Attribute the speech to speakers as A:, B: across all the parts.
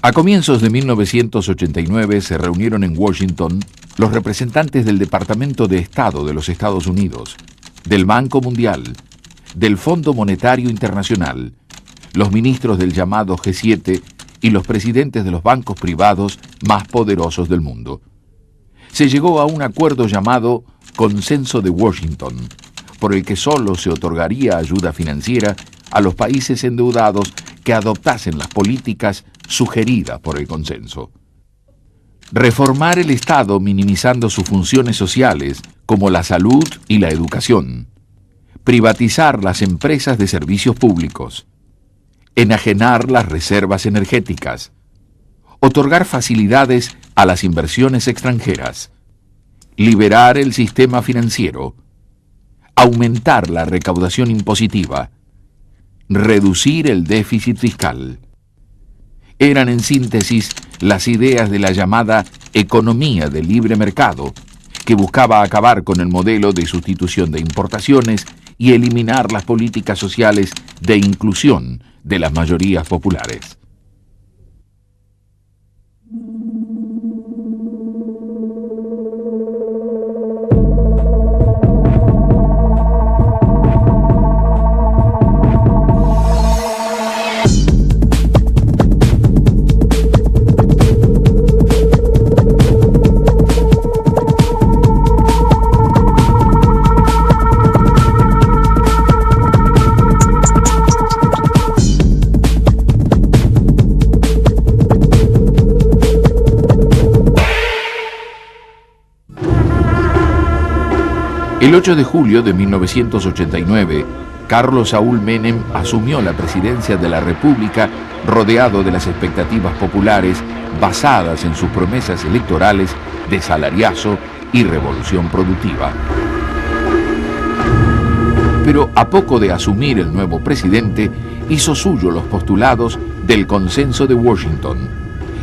A: A comienzos de 1989 se reunieron en Washington los representantes del Departamento de Estado de los Estados Unidos, del Banco Mundial, del Fondo Monetario Internacional, los ministros del llamado G7 y los presidentes de los bancos privados más poderosos del mundo. Se llegó a un acuerdo llamado Consenso de Washington, por el que solo se otorgaría ayuda financiera a los países endeudados que adoptasen las políticas sugeridas por el consenso. Reformar el Estado minimizando sus funciones sociales, como la salud y la educación. Privatizar las empresas de servicios públicos. Enajenar las reservas energéticas. Otorgar facilidades a las inversiones extranjeras. Liberar el sistema financiero. Aumentar la recaudación impositiva. Reducir el déficit fiscal. Eran en síntesis las ideas de la llamada economía de libre mercado, que buscaba acabar con el modelo de sustitución de importaciones y eliminar las políticas sociales de inclusión de las mayorías populares. El 8 de julio de 1989, Carlos Saúl Menem asumió la presidencia de la República rodeado de las expectativas populares basadas en sus promesas electorales de salariazo y revolución productiva. Pero a poco de asumir el nuevo presidente, hizo suyo los postulados del Consenso de Washington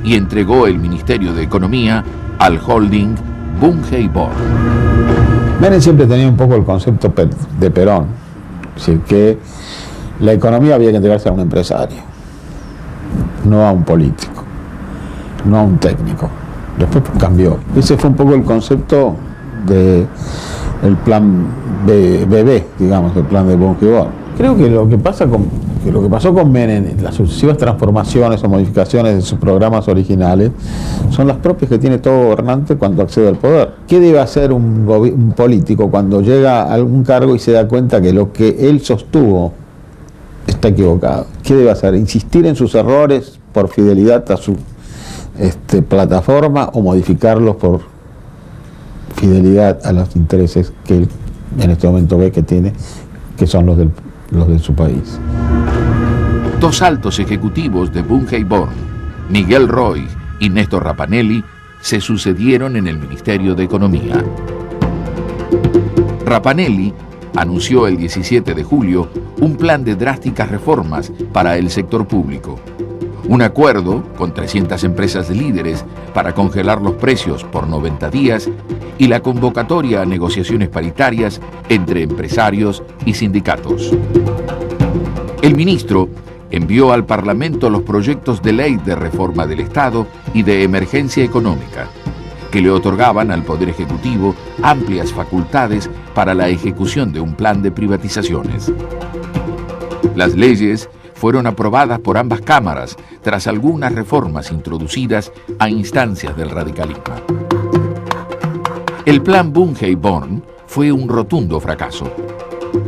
A: y entregó el Ministerio de Economía al holding Bunge-Born.
B: Menem siempre tenía un poco el concepto de Perón, es decir, que la economía había que entregarse a un empresario, no a un político, no a un técnico. Después cambió. Ese fue un poco el concepto del plan BB, digamos, el plan de Bunge-Born. Creo que lo que pasó con Menem, las sucesivas transformaciones o modificaciones de sus programas originales, son las propias que tiene todo gobernante cuando accede al poder. ¿Qué debe hacer un político cuando llega a algún cargo y se da cuenta que lo que él sostuvo está equivocado? ¿Qué debe hacer? ¿Insistir en sus errores por fidelidad a su plataforma o modificarlos por fidelidad a los intereses que él en este momento ve que tiene, que son los de su país?
A: Dos altos ejecutivos de Bunge-Born, Miguel Roig y Néstor Rapanelli, se sucedieron en el Ministerio de Economía. Rapanelli anunció el 17 de julio un plan de drásticas reformas para el sector público. Un acuerdo con 300 empresas líderes para congelar los precios por 90 días y la convocatoria a negociaciones paritarias entre empresarios y sindicatos. El ministro envió al Parlamento los proyectos de ley de reforma del Estado y de emergencia económica, que le otorgaban al Poder Ejecutivo amplias facultades para la ejecución de un plan de privatizaciones. Las leyes fueron aprobadas por ambas cámaras tras algunas reformas introducidas a instancias del radicalismo. El plan Bunge-Born fue un rotundo fracaso.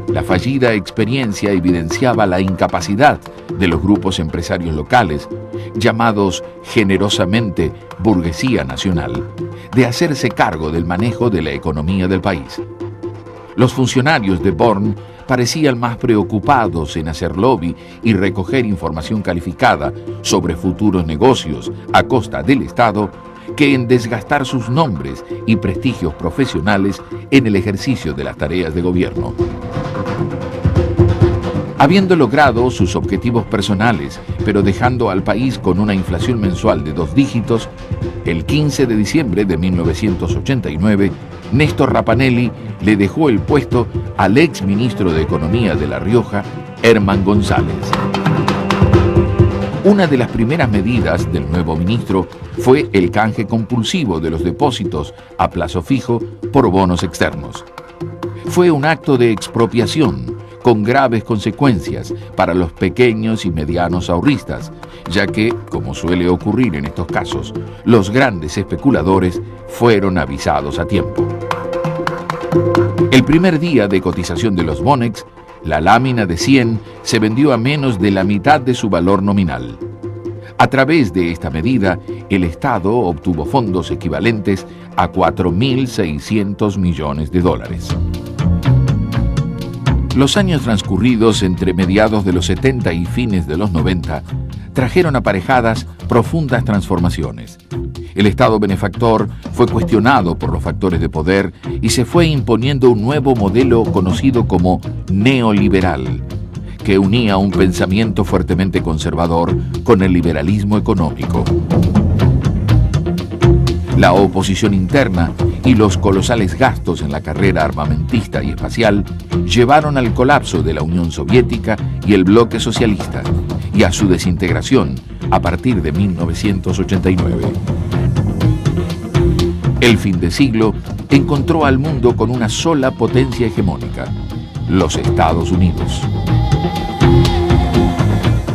A: La fallida experiencia evidenciaba la incapacidad de los grupos empresarios locales, llamados generosamente burguesía nacional, de hacerse cargo del manejo de la economía del país. Los funcionarios de Born parecían más preocupados en hacer lobby y recoger información calificada sobre futuros negocios a costa del Estado que en desgastar sus nombres y prestigios profesionales en el ejercicio de las tareas de gobierno. Habiendo logrado sus objetivos personales, pero dejando al país con una inflación mensual de 2 dígitos, el 15 de diciembre de 1989, Néstor Rapanelli le dejó el puesto al ex ministro de Economía de La Rioja, Herman González. Una de las primeras medidas del nuevo ministro fue el canje compulsivo de los depósitos a plazo fijo por bonos externos. Fue un acto de expropiación con graves consecuencias para los pequeños y medianos ahorristas, ya que, como suele ocurrir en estos casos, los grandes especuladores fueron avisados a tiempo. El primer día de cotización de los Monex, la lámina de 100 se vendió a menos de la mitad de su valor nominal. A través de esta medida, el Estado obtuvo fondos equivalentes a 4.600 millones de dólares. Los años transcurridos entre mediados de los 70 y fines de los 90 trajeron aparejadas profundas transformaciones. El Estado benefactor fue cuestionado por los factores de poder y se fue imponiendo un nuevo modelo conocido como neoliberal, que unía un pensamiento fuertemente conservador con el liberalismo económico. La oposición interna y los colosales gastos en la carrera armamentista y espacial llevaron al colapso de la Unión Soviética y el bloque socialista, y a su desintegración a partir de 1989. El fin de siglo encontró al mundo con una sola potencia hegemónica, los Estados Unidos.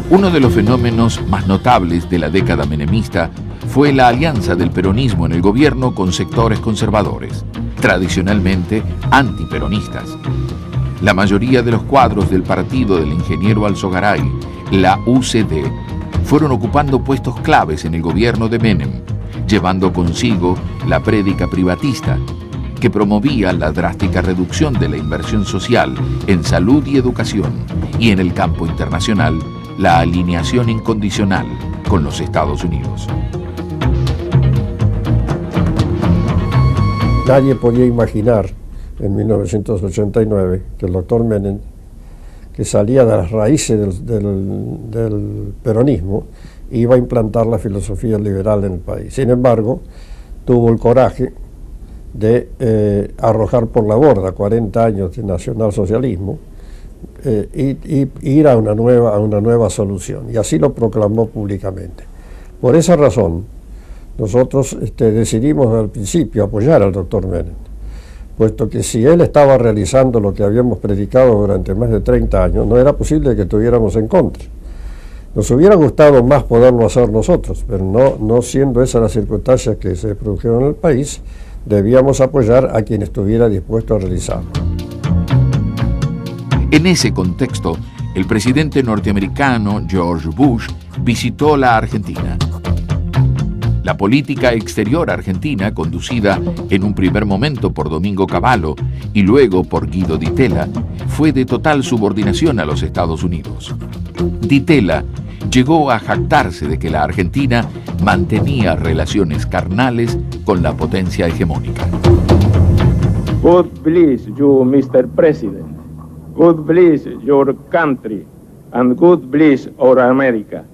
A: Uno de los fenómenos más notables de la década menemista fue la alianza del peronismo en el gobierno con sectores conservadores, tradicionalmente antiperonistas. La mayoría de los cuadros del partido del ingeniero Alzogaray, la UCD, fueron ocupando puestos claves en el gobierno de Menem, llevando consigo la prédica privatista, que promovía la drástica reducción de la inversión social en salud y educación, y en el campo internacional, la alineación incondicional con los Estados Unidos.
C: Nadie podía imaginar en 1989 que el doctor Menem, que salía de las raíces del peronismo, iba a implantar la filosofía liberal en el país. Sin embargo, tuvo el coraje de arrojar por la borda 40 años de nacionalsocialismo y ir a una nueva solución. Y así lo proclamó públicamente. Por esa razón, nosotros decidimos al principio apoyar al doctor Menem, puesto que si él estaba realizando lo que habíamos predicado durante más de 30 años, no era posible que estuviéramos en contra. Nos hubiera gustado más poderlo hacer nosotros, pero no siendo esas las circunstancias que se produjeron en el país, debíamos apoyar a quien estuviera dispuesto a realizarlo.
A: En ese contexto, el presidente norteamericano George Bush visitó la Argentina. La política exterior argentina, conducida en un primer momento por Domingo Cavallo y luego por Guido Di Tella, fue de total subordinación a los Estados Unidos. Di Tella llegó a jactarse de que la Argentina mantenía relaciones carnales con la potencia hegemónica.
D: God bless you, Mr. President. God bless your country. And God bless our America.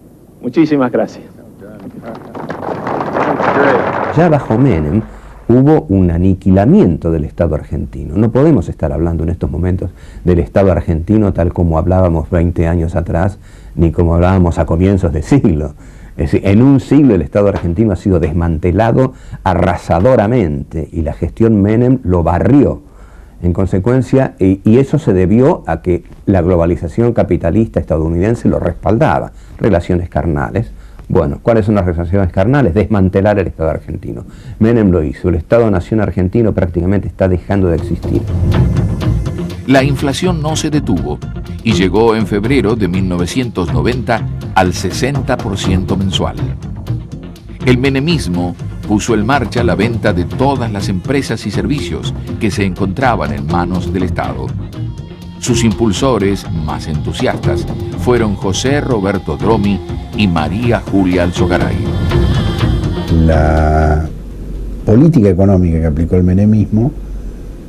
D: Muchísimas gracias.
E: Ya bajo Menem hubo un aniquilamiento del Estado argentino. No podemos estar hablando en estos momentos del Estado argentino tal como hablábamos 20 años atrás, ni como hablábamos a comienzos de siglo. Es decir, en un siglo el Estado argentino ha sido desmantelado arrasadoramente y la gestión Menem lo barrió. En consecuencia, y eso se debió a que la globalización capitalista estadounidense lo respaldaba. Relaciones carnales. Bueno, ¿cuáles son las relaciones carnales? Desmantelar el Estado argentino. Menem lo hizo. El Estado-nación argentino prácticamente está dejando de existir.
A: La inflación no se detuvo y llegó en febrero de 1990 al 60% mensual. El menemismo puso en marcha la venta de todas las empresas y servicios que se encontraban en manos del Estado. Sus impulsores más entusiastas fueron José Roberto Dromi y María Julia Alzogaray.
B: La política económica que aplicó el menemismo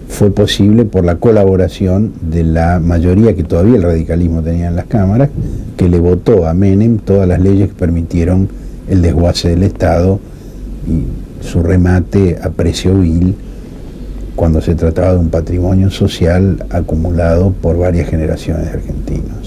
B: fue posible por la colaboración de la mayoría que todavía el radicalismo tenía en las cámaras, que le votó a Menem todas las leyes que permitieron el desguace del Estado y su remate a precio vil cuando se trataba de un patrimonio social acumulado por varias generaciones de argentinos.